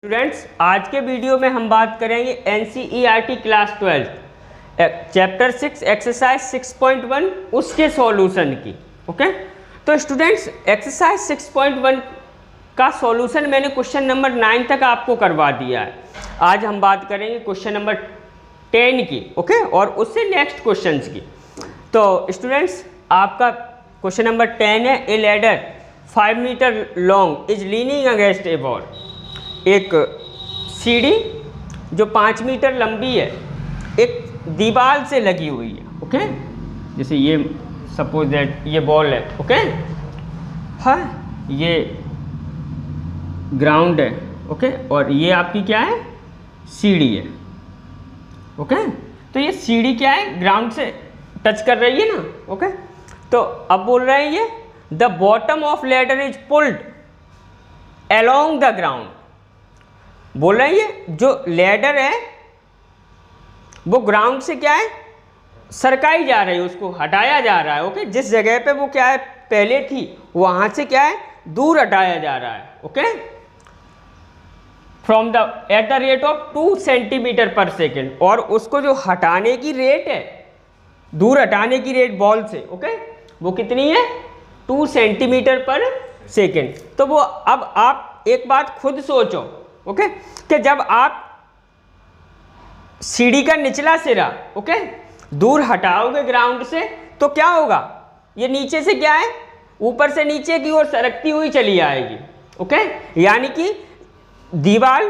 Students, आज के video में हम बात करेंगे एनसीईआरटी क्लास 12 चैप्टर 6 एक्सरसाइज 6.1 उसके सॉल्यूशन की। ओके, तो स्टूडेंट्स एक्सरसाइज 6.1 का सॉल्यूशन मैंने क्वेश्चन नंबर 9 तक आपको करवा दिया है। आज हम बात करेंगे क्वेश्चन नंबर 10 की। ओके, और उससे नेक्स्ट क्वेश्चंस की। तो स्टूडेंट्स, आपका क्वेश्चन नंबर 10 है, a ladder 5 metre long is leaning against a wall. एक सीढ़ी जो 5 मीटर लंबी है एक दीवार से लगी हुई है। ओके, जैसे ये सपोज दैट ये बॉल है। ओके, हाँ, ये ग्राउंड है। ओके, और ये आपकी क्या है, सीढ़ी है। ओके, तो ये सीढ़ी क्या है, ग्राउंड से टच कर रही है ना। ओके, तो अब बोल रहे हैं ये the bottom of ladder is pulled along the ground. बोल रहे हैं ये जो लैडर है वो ग्राउंड से क्या है, सरकाई जा रही है, उसको हटाया जा रहा है। ओके, जिस जगह पे वो क्या है पहले थी वहां से क्या है दूर हटाया जा रहा है। Okay, from the eight the rate of 2 centimetre पर सेकेंड। और उसको जो हटाने की रेट है, दूर हटाने की रेट बॉल से, ओके, वो कितनी है, 2 सेंटीमीटर पर सेकेंड। तो वो अब आप एक बात खुद सोचो, ओके, कि जब आप सीढ़ी का निचला सिरा, ओके, दूर हटाओगे ग्राउंड से तो क्या होगा, ये नीचे से क्या है ऊपर से नीचे की ओर सरकती हुई चली आएगी। ओके, यानी कि दीवार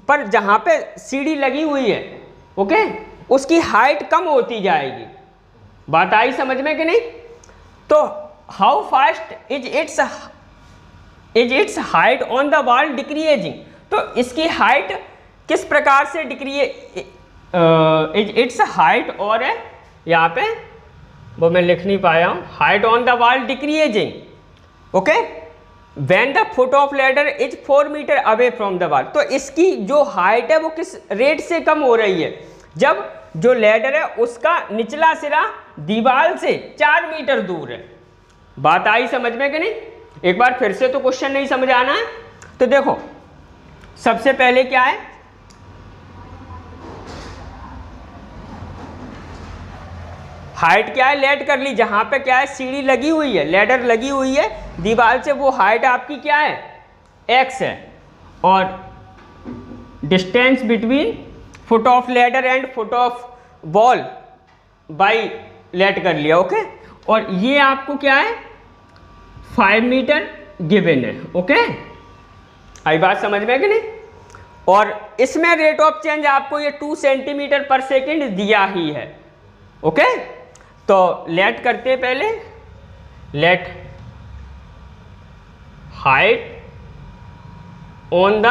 पर जहां पे सीढ़ी लगी हुई है, ओके, उसकी हाइट कम होती जाएगी। बात आई समझ में कि नहीं? तो how fast is it's height on the wall decreasing. तो इसकी हाइट किस प्रकार से इट्स हाइट, और है यहाँ पे वो मैं लिख नहीं पाया हूँ, height on the wall decreasing. Okay, when the foot of ladder is 4 metre away from the wall. तो इसकी जो हाइट है वो किस रेट से कम हो रही है, जब जो लैडर है उसका निचला सिरा दीवार से 4 मीटर दूर है। बात आई समझ में कि नहीं? एक बार फिर से तो क्वेश्चन नहीं समझ आना है। तो देखो, सबसे पहले क्या है, हाइट क्या है लेट कर ली, जहां पे क्या है सीढ़ी लगी हुई है, लैडर लगी हुई है दीवार से, वो हाइट आपकी क्या है, x है। और distance between foot of ladder and foot of ball y let कर लिया। ओके, और ये आपको क्या है 5 मीटर गिवन है। ओके, आई बात समझ में कि नहीं? और इसमें रेट ऑफ चेंज आपको ये 2 सेंटीमीटर पर सेकेंड दिया ही है। ओके, तो लेट करते पहले, let height on the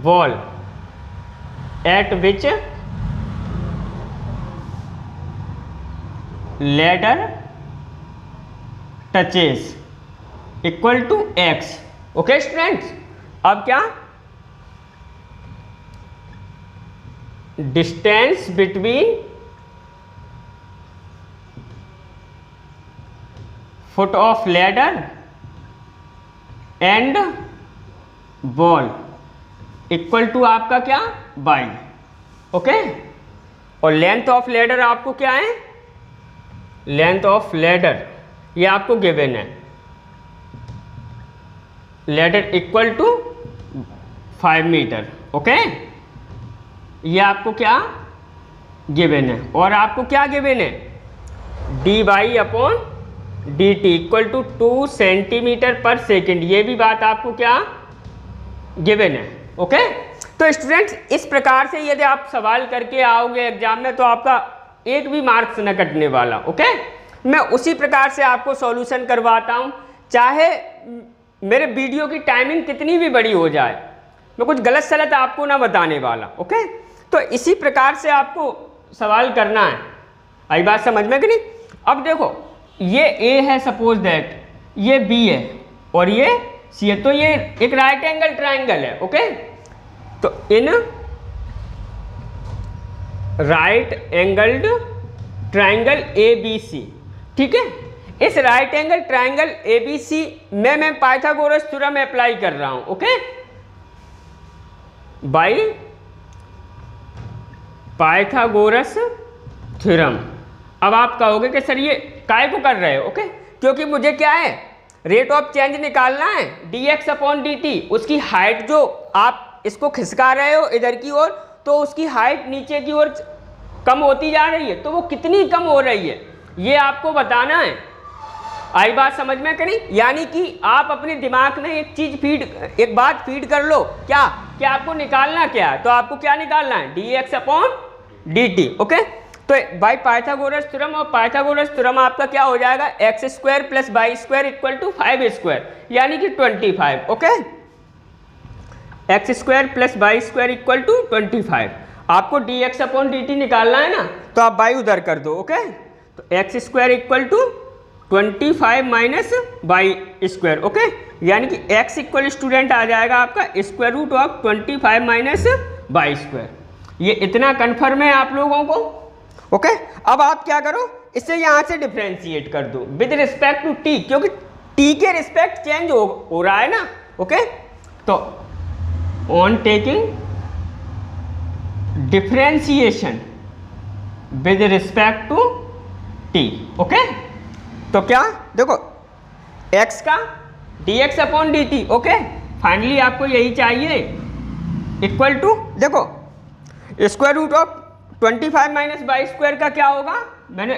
wall at which ladder touches equal to x। Okay students, अब क्या, distance between foot of ladder and ball equal to आपका क्या, बाई। ओके, और लेंथ ऑफ लैडर आपको क्या है, लेंथ ऑफ लैडर ये आपको गिवन है, ladder equal to 5 metre. Okay, ये आपको क्या गिवन है, और आपको क्या गिवन है, d y upon d t equal to 2 centimetre पर सेकेंड। ये भी बात आपको क्या गिवन है। ओके, तो स्टूडेंट्स इस प्रकार से यदि आप सवाल करके आओगे एग्जाम में तो आपका एक भी मार्क्स न कटने वाला। ओके, मैं उसी प्रकार से आपको सॉल्यूशन करवाता हूँ, चाहे मेरे वीडियो की टाइमिंग कितनी भी बड़ी हो जाए, मैं कुछ गलत सलत आपको ना बताने वाला। ओके, तो इसी प्रकार से आपको सवाल करना है। आई बात समझ में कि नहीं? अब देखो, ये A है सपोज दैट, ये B है और ये C है, तो ये एक राइट एंगल ट्राइंगल है। ओके, तो in right angled triangle ABC, ठीक है, इस राइट एंगल ट्राइंगल ABC में मैं पाइथागोरस थ्योरम अप्लाई कर रहा हूं। Okay, by Pythagoras theorem. अब आप कहोगे कि सर ये काय को कर रहे हो? ओके, क्योंकि मुझे क्या है, रेट ऑफ चेंज निकालना है dx अपॉन dt। उसकी हाइट जो आप इसको खिसका रहे हो इधर की ओर, तो उसकी हाइट नीचे की ओर कम होती जा रही है, तो वो कितनी कम हो रही है ये आपको बताना है। आई बात समझ में करी? यानी कि आप अपने दिमाग में एक बात फीड कर लो, क्या कि आपको निकालना क्या है, तो आपको क्या निकालना है, dx अपॉन dt। ओके, तो बाई पाइथागोरस थ्योरम, और पाइथागोरस थ्योरम आपका क्या हो जाएगा, x square plus y square equal to 5 square, यानी कि 25। Okay, x square plus y square equal to 25। आपको dx अपॉन dt निकालना है ना, तो आप बाई उधर कर दो। ओके, तो x square equal to 25 minus y square. Okay, यानी कि x इक्वल स्टूडेंट आ जाएगा आपका square root of 25 minus y square. ये इतना कन्फर्म है आप लोगों को? ओके, अब आप क्या करो, इसे यहाँ से डिफ्रेंशिएट कर दो विद रिस्पेक्ट टू t, क्योंकि t के रिस्पेक्ट चेंज हो रहा है ना। ओके, तो on taking differentiation with respect to t। Okay, तो क्या देखो x का dx upon dt। Okay, finally आपको यही चाहिए इक्वल टू, देखो square root of 25 minus y square का क्या होगा, मैंने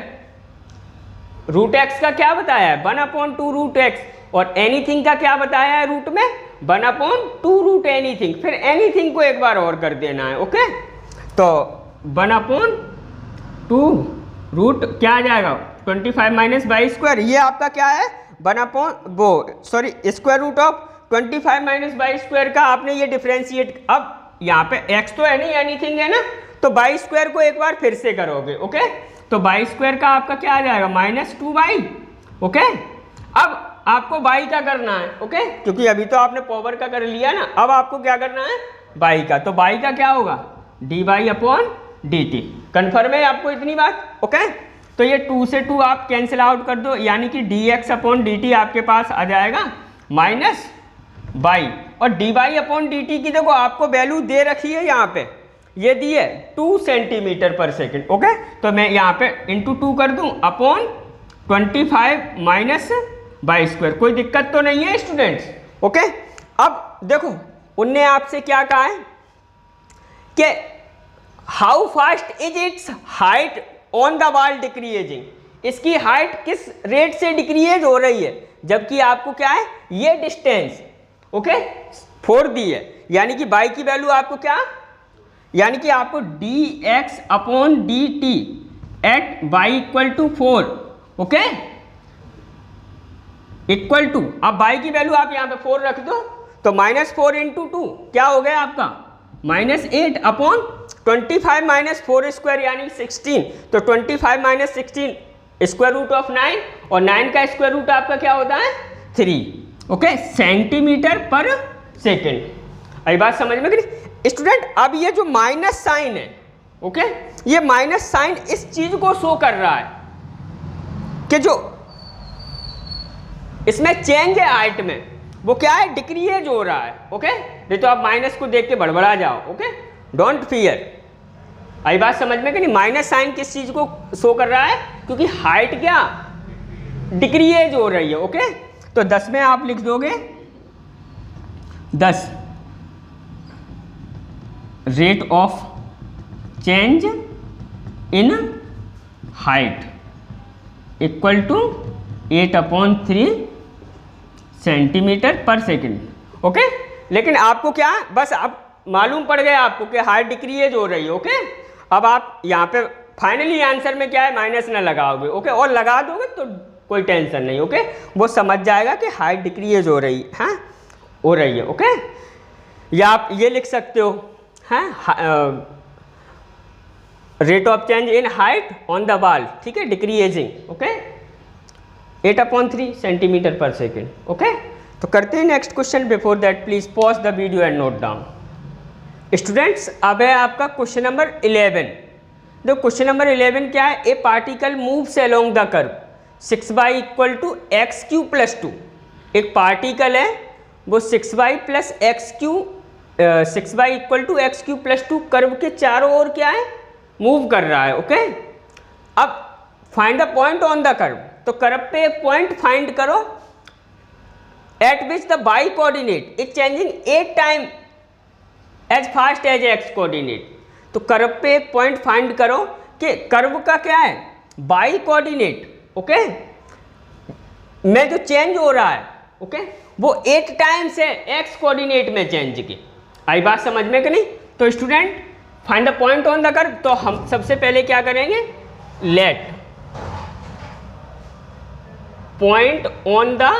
रूट एक्स का क्या बताया है, 1/2 रूट एक्स, और एनीथिंग का क्या बताया है रूट में, 1/2 रूट एनीथिंग। फिर एनीथिंग को एक बार और कर देना है। ओके, तो 1/2 रूट क्या आ जाएगा, 25 माइनस वाई स्क्वायर, ये आपका क्या है, square root of 25 minus y square का आपने ये डिफ्रेंशिएट। अब यहाँ पे x तो है नहीं, एनीथिंग है ना, तो वाई स्क्वायर को एक बार फिर से करोगे। ओके, तो वाई स्क्वायर का आपका क्या आ जाएगा, -2y। ओके, अब आपको y का करना है। ओके, क्योंकि अभी तो आपने पावर का कर लिया ना, अब आपको क्या करना है, y का। तो y का क्या होगा, dy अपॉन dt। कन्फर्म है आपको इतनी बात? ओके, तो ये 2 से 2 आप कैंसिल आउट कर दो, यानी कि dx अपॉन dt आपके पास आ जाएगा -y, और dy अपॉन dt की देखो आपको वैल्यू दे रखी है यहाँ पे, ये दी है 2 सेंटीमीटर पर सेकेंड। ओके, तो मैं यहाँ पे इंटू 2 कर दूँ अपॉन 25 माइनस वाई स्क्वायर। कोई दिक्कत तो नहीं है स्टूडेंट्स? ओके, अब देखो उनने आपसे क्या कहा है कि how fast is it's height on the wall decreasing, इसकी हाइट किस रेट से डिक्रीज हो रही है, जबकि आपको क्या है, ये डिस्टेंस ओके 4 दी है, यानी कि बाई की वैल्यू आपको क्या, यानी कि आपको dx upon dt at y equal to 4 okay equal to, अब y की वैल्यू आप यहाँ पे 4 रख दो, तो -4 इंटू 2 क्या हो गया आपका, -8 अपॉन 25 माइनस 4 स्क्वायर यानी 16, तो 25 माइनस 16 स्क्वायर रूट ऑफ 9, और 9 का स्क्वायर रूट आपका क्या होता है 3 ओके सेंटीमीटर पर सेकेंड। अभी बात समझ में गई स्टूडेंट? अब ये जो माइनस साइन है ओके, ये माइनस साइन इस चीज को शो कर रहा है कि जो इसमें चेंज है हाइट में वो क्या है, डिक्रीज हो रहा है। ओके, नहीं तो आप माइनस को देख के बड़बड़ा जाओ। Okay, don't fear. आई बात समझ में कि नहीं? माइनस साइन किस चीज को शो कर रहा है, क्योंकि हाइट क्या डिक्रीज हो रही है। ओके, तो 10 में आप लिख दोगे 10 rate of change in height equal to 8/3 centimetre पर सेकेंड। ओके, लेकिन आपको क्या बस अब मालूम पड़ गया आपको कि हाइट डिक्रीज हो रही है। ओके, अब आप यहाँ पे फाइनली आंसर में क्या है, माइनस ना लगाओगे। ओके, और लगा दोगे तो कोई टेंशन नहीं। ओके, वो समझ जाएगा कि हाइट डिक्रीज हो रही है, हो रही है। ओके, या आप ये लिख सकते हो rate of change in height on the wall, ठीक है, डिक्रीजिंग। ओके, 8/3 सेंटीमीटर पर सेकेंड। ओके, तो करते हैं next question. Before that please pause the video and note down. Students, अब है आपका क्वेश्चन नंबर 11। देखो क्वेश्चन नंबर 11 क्या है, a particle moves along the curve 6y equal to x³ + 2। एक पार्टिकल है वो 6y + x³ 6 y equal to x cube plus 2 curve के चारों ओर क्या है, मूव कर रहा है। ओके, अब find a point on the curve, तो कर्व पे एक पॉइंट फाइंड करो at which the y coordinate is changing 8 time as fast as x coordinate. तो कर्व पे एक पॉइंट फाइंड करो कि कर्व का क्या है, बाई कोऑर्डिनेट ओके में जो चेंज हो रहा है ओके वो 8 टाइम से एक्स कोऑर्डिनेट में चेंज की। आई बात समझ में कि नहीं? तो student find the point on the curve, तो हम सबसे पहले क्या करेंगे, let point on the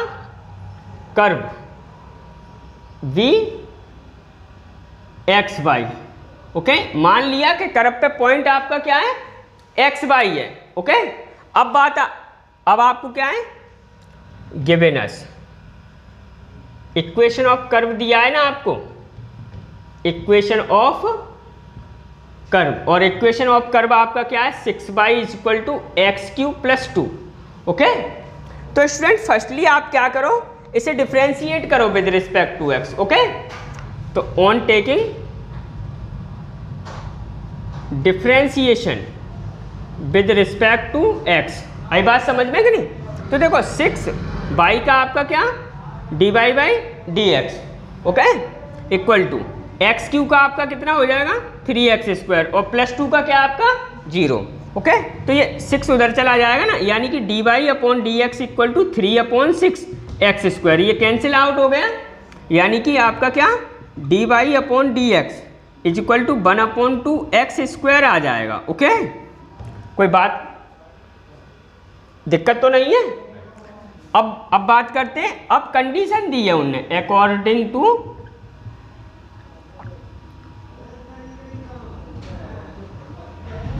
curve be x y. Okay, मान लिया कि कर्व पे पॉइंट आपका क्या है, एक्स वाई है। ओके, अब आपको क्या है, given us equation of curve दिया है ना आपको, इक्वेशन ऑफ कर्व, और इक्वेशन ऑफ कर्व आपका क्या है, 6 y is equal to x cube plus 2। Okay, तो स्टूडेंट फर्स्टली आप क्या करो, इसे डिफ्रेंशिएट करो with respect to x. Okay, तो on taking differentiation with respect to x, आई बात समझ में कि नहीं? तो देखो 6 बाई का आपका क्या, d y by d x okay equal to x cube का आपका कितना हो जाएगा 3x स्क्वायर और प्लस 2 का क्या आपका 0। ओके, तो ये 6 उधर चला जाएगा ना, यानी कि d y upon d x equal to 3/6 x square, ये कैंसिल आउट हो गया, यानी कि आपका क्या d y upon d x is equal to 1/2 x square आ जाएगा। ओके, कोई बात दिक्कत तो नहीं है? अब बात करते हैं, अब कंडीशन दी है उनने अकॉर्डिंग टू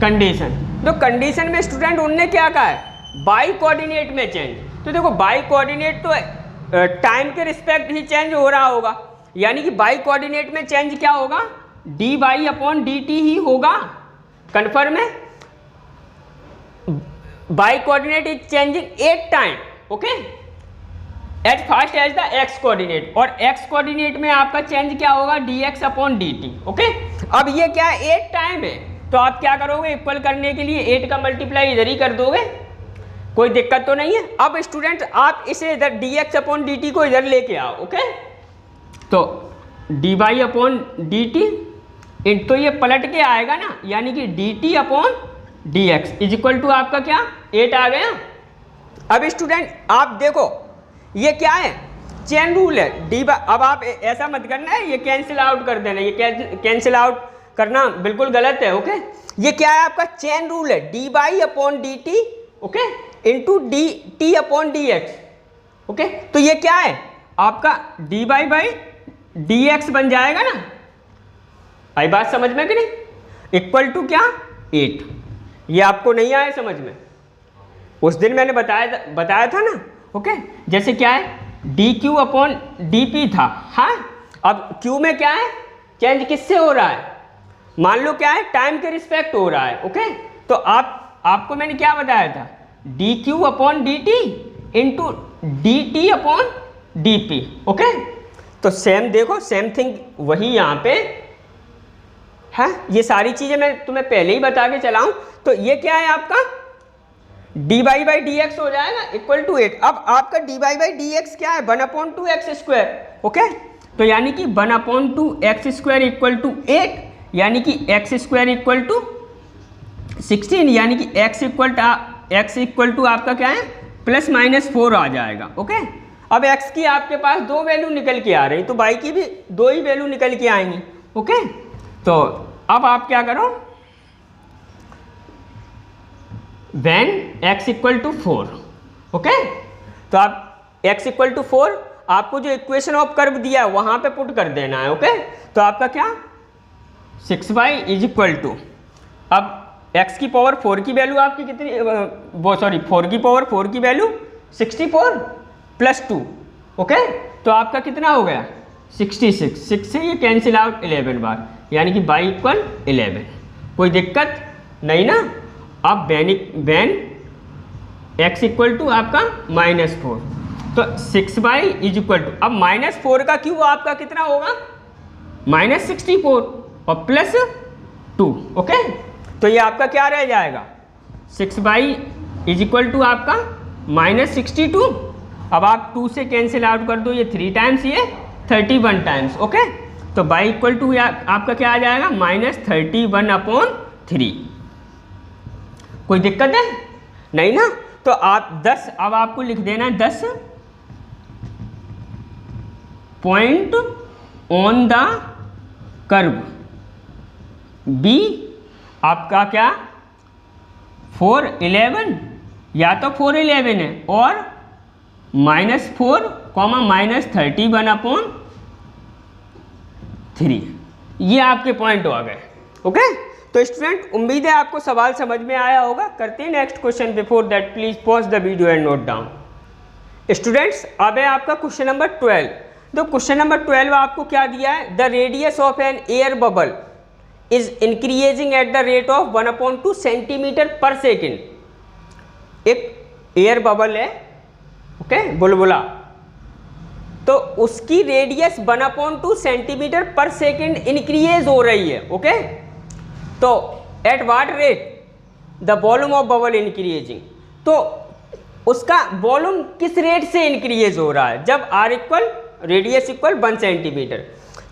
कंडीशन। तो कंडीशन में स्टूडेंट उनने क्या कहा है, बाई कोऑर्डिनेट में चेंज। तो देखो बाई कोऑर्डिनेट तो टाइम के रिस्पेक्ट ही चेंज हो रहा होगा, यानी कि बाई कोऑर्डिनेट में चेंज क्या होगा, d y upon d t ही होगा। कन्फर्म है? Y coordinate is changing 8 time okay at fast as the x coordinate, और एक्स कोऑर्डिनेट में आपका चेंज क्या होगा, d x upon d t. Okay, अब ये क्या है 8 टाइम है, तो आप क्या करोगे, इक्वल करने के लिए 8 का मल्टीप्लाई इधर ही कर दोगे, कोई दिक्कत तो नहीं है। अब स्टूडेंट आप इसे इधर d x upon d t को इधर लेके आओ। ओके, तो d y upon d t, तो ये पलट के आएगा ना, यानी कि d t upon d x is equal to आपका क्या 8 आ गया। अब स्टूडेंट आप देखो ये क्या है, चेन रूल है, डी बाई, अब आप ऐसा मत करना है, ये कैंसिल आउट कर देना, ये कैंसिल आउट करना बिल्कुल गलत है। ओके, ये क्या है आपका चेन रूल है, d y upon d t okay into d t upon d x. Okay, तो ये क्या है आपका d y by d x बन जाएगा ना, आई बात समझ में कि नहीं, इक्वल टू क्या 8। ये आपको नहीं आया समझ में, उस दिन मैंने बताया था ना। ओके, जैसे क्या है D Q upon D P था, हाँ अब क्यू में क्या है चेंज किससे हो रहा है, मान लो क्या है टाइम के रिस्पेक्ट हो रहा है। ओके, तो आपको मैंने क्या बताया था, D Q upon d T into d t upon D P. Okay, तो सेम देखो सेम थिंग वही यहाँ पे है, ये सारी चीज़ें मैं तुम्हें पहले ही बता के चलाऊं। तो ये क्या है आपका d y by d x हो जाएगा इक्वल टू 8। अब आपका d y by d x क्या है 1/2 एक्स स्क्वायर। ओके, तो यानी कि 1/2 एक्स स्क्वायर इक्वल टू 8, यानी कि एक्स स्क्वायर इक्वल टू 16, यानी कि एक्स इक्वल टू आपका क्या है ±4 आ जाएगा। ओके, अब एक्स की आपके पास 2 वैल्यू निकल के आ रही, तो वाई की भी 2 ही वैल्यू निकल के आएंगी। ओके, तो अब आप क्या करो, when x equal to 4। Okay, तो आप x इक्वल टू 4 आपको जो इक्वेशन ऑफ कर्व दिया है वहां पे पुट कर देना है। ओके, तो आपका क्या 6y इज इक्वल टू, अब x की पावर 4 की वैल्यू आपकी कितनी, 4 की पावर 4 की वैल्यू 64 प्लस 2। ओके, तो आपका कितना हो गया 66, 6 से ये कैंसिल आउट 11 बार, यानी कि y इक्वल 11। कोई दिक्कत नहीं ना? अब वैन x इक्वल टू आपका -4, तो 6y इज इक्वल टू, अब -4 का क्यूब आपका कितना होगा -64 और +2। ओके, तो ये आपका क्या रह जाएगा, 6/, = आपका -62। अब आप 2 से कैंसिल आउट कर दो, ये 3 टाइम्स, ये 31 टाइम्स। ओके, तो y = आपका क्या आ जाएगा, -31/3। कोई दिक्कत है नहीं ना? तो आप 10, अब आपको लिख देना है 10 point on the curve. B आपका क्या, 411, या तो 411 है, और -4, -31/3, ये आपके पॉइंट आ गए। ओके, तो स्टूडेंट उम्मीद है आपको सवाल समझ में आया होगा। करते हैं next question. Before that please pause the video and note down. Students अब है आपका क्वेश्चन नंबर 12। तो क्वेश्चन नंबर 12 आपको क्या दिया है, the radius of an air bubble is increasing at the rate of 1/2 centimetre पर सेकेंड। एक एयर बबल है, ओके, बुलबुला, तो उसकी रेडियस 1/2 सेंटीमीटर पर सेकेंड इंक्रीज हो रही है। ओके, तो at what rate the volume of bubble increasing, तो उसका वॉल्यूम किस रेट से इंक्रीज हो रहा है, जब r = रेडियस = 1 सेंटीमीटर।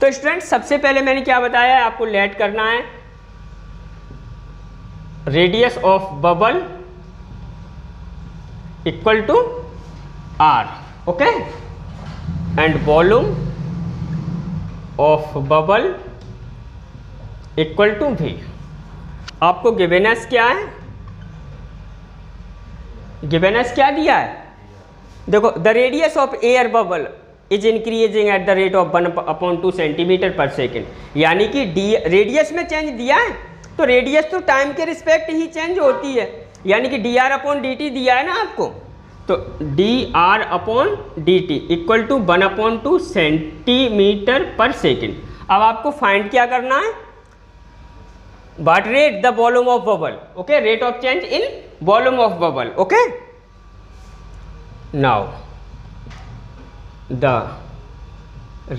तो स्टूडेंट सबसे पहले मैंने क्या बताया है, आपको लेट करना है radius of bubble = r, okay, and volume of bubble = v। आपको गिवेनस क्या है, गिवेनस क्या दिया है, देखो, the radius of air bubble is increasing at the rate of 1/2 centimetre पर सेकेंड, यानी कि रेडियस में चेंज दिया है, तो रेडियस तो टाइम के रिस्पेक्ट ही चेंज होती है, यानी कि dr/dt दिया है ना आपको, तो dr/dt = 1/2 सेंटीमीटर पर सेकेंड। अब आपको फाइंड क्या करना है, what rate the volume of bubble, okay, rate of change in volume of bubble, okay. Now the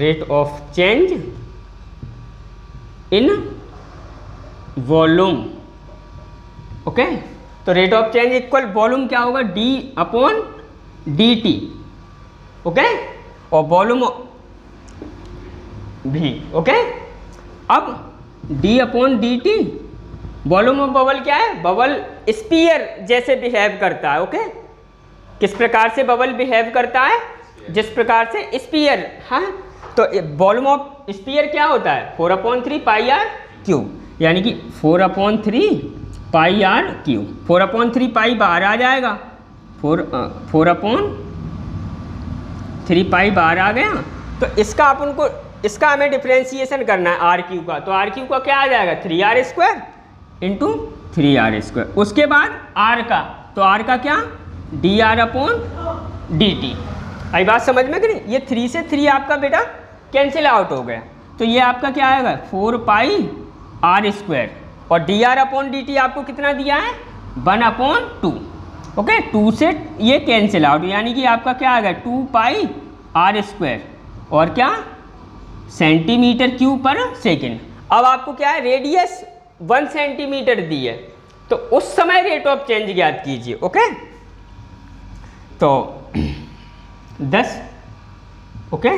rate of change in volume, okay, तो rate of change equal volume क्या होगा, d/dt, okay, और volume भी, okay. अब d/dt volume of bubble क्या है, bubble spear जैसे behave करता है, ओके। किस प्रकार से बबल बिहेव करता है, जिस प्रकार से स्पीयर, हाँ, तो वॉल्यूम ऑफ स्पीयर क्या होता है, 4/3 πr³, यानी कि 4/3 πr³, 4/3 पाई बाहर आ जाएगा, 4/3 पाई बाहर आ गया। तो इसका अपन को, इसका हमें डिफ्रेंशिएशन करना है r³ का, तो r³ का क्या आ जाएगा, 3r² × 3r²। उसके बाद r का, तो r का क्या, dr/dt। आई बात समझ में कि नहीं, ये 3 से 3 आपका बेटा कैंसिल आउट हो गया, तो ये आपका क्या आएगा, 4πr², और dr/dt आपको कितना दिया है, 1/2, ओके। 2 से ये कैंसिल आउट, यानी कि आपका क्या आएगा, 2πr², और क्या, सेंटीमीटर क्यूब पर सेकेंड। अब आपको क्या है, रेडियस 1 सेंटीमीटर दी है, तो उस समय रेट ऑफ चेंज ज्ञात कीजिए, ओके। तो 10, okay,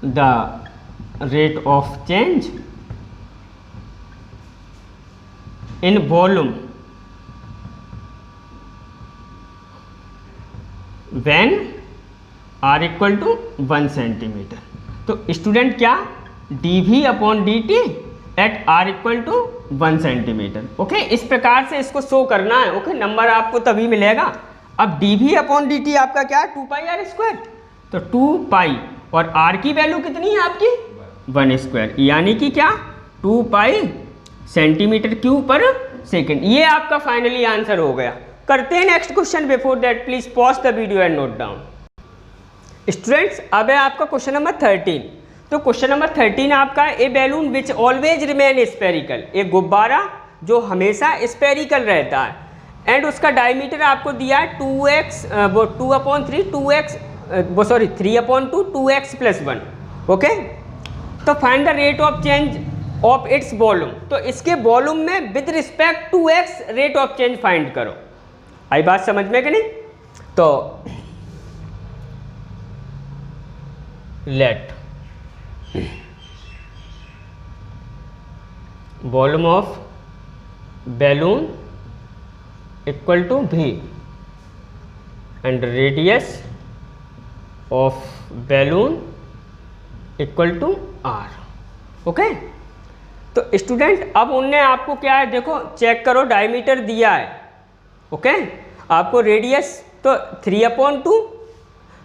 the rate of change in volume when r = 1 centimetre. तो स्टूडेंट क्या, dv/dt eight r = 1 centimetre, okay. इस प्रकार से इसको शो करना है, ओके, नंबर आपको तभी मिलेगा। अब dv/dt आपका क्या है, 2πr², तो 2π और r की वैल्यू कितनी है आपकी, 1², यानी कि क्या, 2π सेंटीमीटर क्यूब पर सेकेंड। ये आपका फाइनली आंसर हो गया। करते हैं next question. Before that please pause the video and note down. Students अब है आपका क्वेश्चन नंबर 13। तो क्वेश्चन नंबर 13 आपका, a balloon which always remain spherical, एक गुब्बारा जो हमेशा स्पेरिकल रहता है, एंड उसका डायमीटर आपको दिया है 2x 2/3 2x 3/2 2x + 1, ओके। तो find the rate of change of its volume, तो इसके वॉल्यूम में with respect to x rate of change find करो। आई बात समझ में कि नहीं? तो let volume of balloon equal to v and radius of balloon equal to r। Okay. तो स्टूडेंट अब उनने आपको क्या है, देखो चेक करो, डायमीटर दिया है। ओके। आपको रेडियस तो 3/2,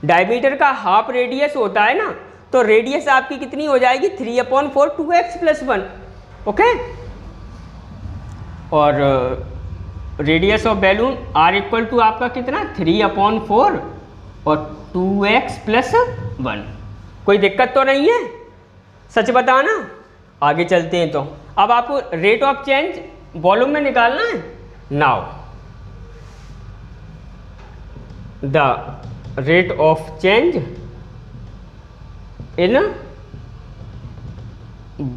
डायमीटर का हाफ रेडियस होता है ना, तो रेडियस आपकी कितनी हो जाएगी 3/4 2x + 1। ओके। और radius of balloon r equal to आपका कितना 3/4 और 2x + 1। कोई दिक्कत तो नहीं है? सच बताना। आगे चलते हैं। तो अब आपको रेट ऑफ चेंज वॉल्यूम में निकालना है। Now the rate of change in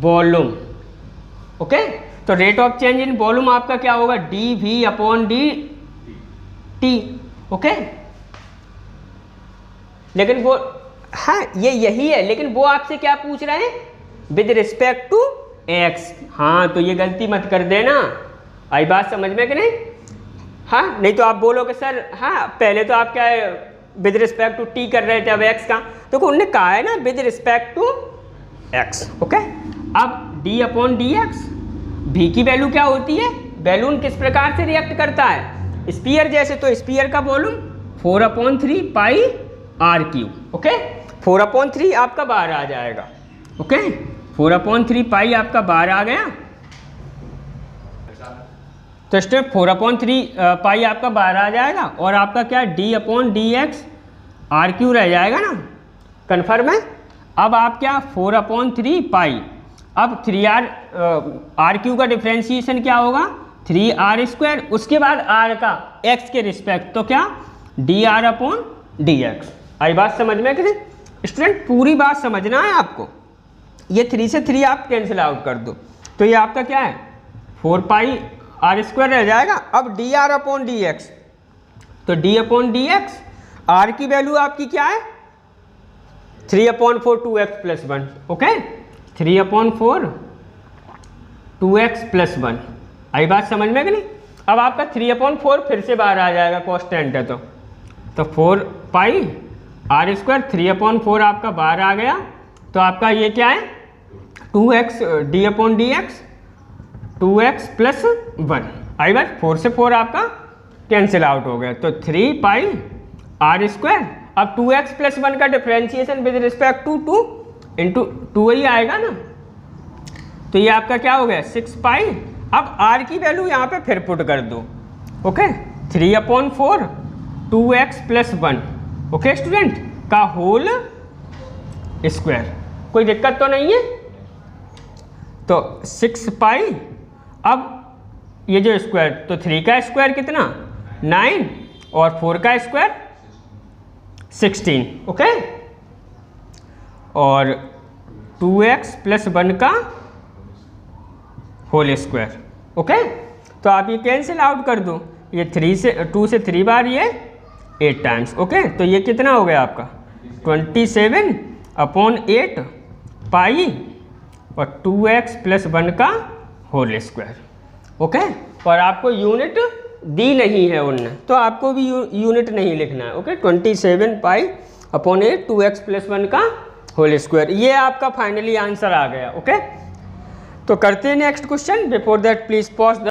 volume. Okay. तो rate of change in volume आपका क्या होगा, dV/dt। ओके। लेकिन वो हाँ ये यही है, लेकिन वो आपसे क्या पूछ रहे हैं, विद रिस्पेक्ट टू x। हाँ तो ये गलती मत कर देना। आई बात समझ में कि नहीं? हाँ, नहीं तो आप बोलोगे सर हाँ पहले तो आप क्या है विद रिस्पेक्ट टू t कर रहे थे, अब x का। तो उन्होंने कहा है ना with respect to x। Okay. अब d/dx, v की वैल्यू क्या होती है, बैलून किस प्रकार से रिएक्ट करता है, स्पीयर जैसे। तो स्पीयर का वॉल्यूम 4/3 पाई r3। ओके। 4/3 आपका बाहर आ जाएगा। ओके। 4/3 पाई आपका बाहर आ गया। तो स्टेप 4/3 पाई आपका बाहर आ जाएगा और आपका क्या d/dx r3 रह जाएगा ना। कन्फर्म है? अब आप क्या 4/3 पाई, अब 3r r3 का डिफ्रेंशिएशन क्या होगा 3r², उसके बाद r का x के रिस्पेक्ट, तो क्या dr/dx। आई बात समझ में कि नहीं? स्टूडेंट पूरी बात समझना है आपको। ये 3 से 3 आप कैंसिल आउट कर दो, तो ये आपका क्या है 4πr² रह जाएगा। अब dr/dx, तो d/dx r की वैल्यू आपकी क्या है 3/4 2x + 1। ओके। 3/4 2x + 1। आई बात समझ में कि नहीं? अब आपका 3/4 फिर से बाहर आ जाएगा, कांस्टेंट है तो 4πr², 3/4 आपका बाहर आ गया। तो आपका ये क्या है 2x d/dx 2x + 1। आई बात 4 से 4 आपका कैंसिल आउट हो गया, तो 3πr²। अब 2x + 1 का differentiation with respect to 2 into 2 ही आएगा ना, तो ये आपका क्या हो गया 6π। अब r की वैल्यू यहाँ पे फिर पुट कर दो। ओके। 3/4 2x + 1। ओके स्टूडेंट, का होल स्क्वायर। कोई दिक्कत तो नहीं है? तो 6π, अब ये जो स्क्वायर, तो 3 का स्क्वायर कितना 9 और 4 का स्क्वायर 16। ओके। और 2x + 1 का होल स्क्वायर। ओके। तो आप ये कैंसिल आउट कर दो, ये 2 से 3 बार ये 8 टाइम्स। ओके। तो ये कितना हो गया आपका 27/8 पाई और 2x + 1 का होल स्क्वायर। ओके। और आपको यूनिट दी नहीं है उनने, तो आपको भी यूनिट नहीं लिखना है। ओके। 27π/8 2x + 1 का होल स्क्वायर, ये आपका फाइनली आंसर आ गया। ओके। तो करते हैं next question. Before that please pause the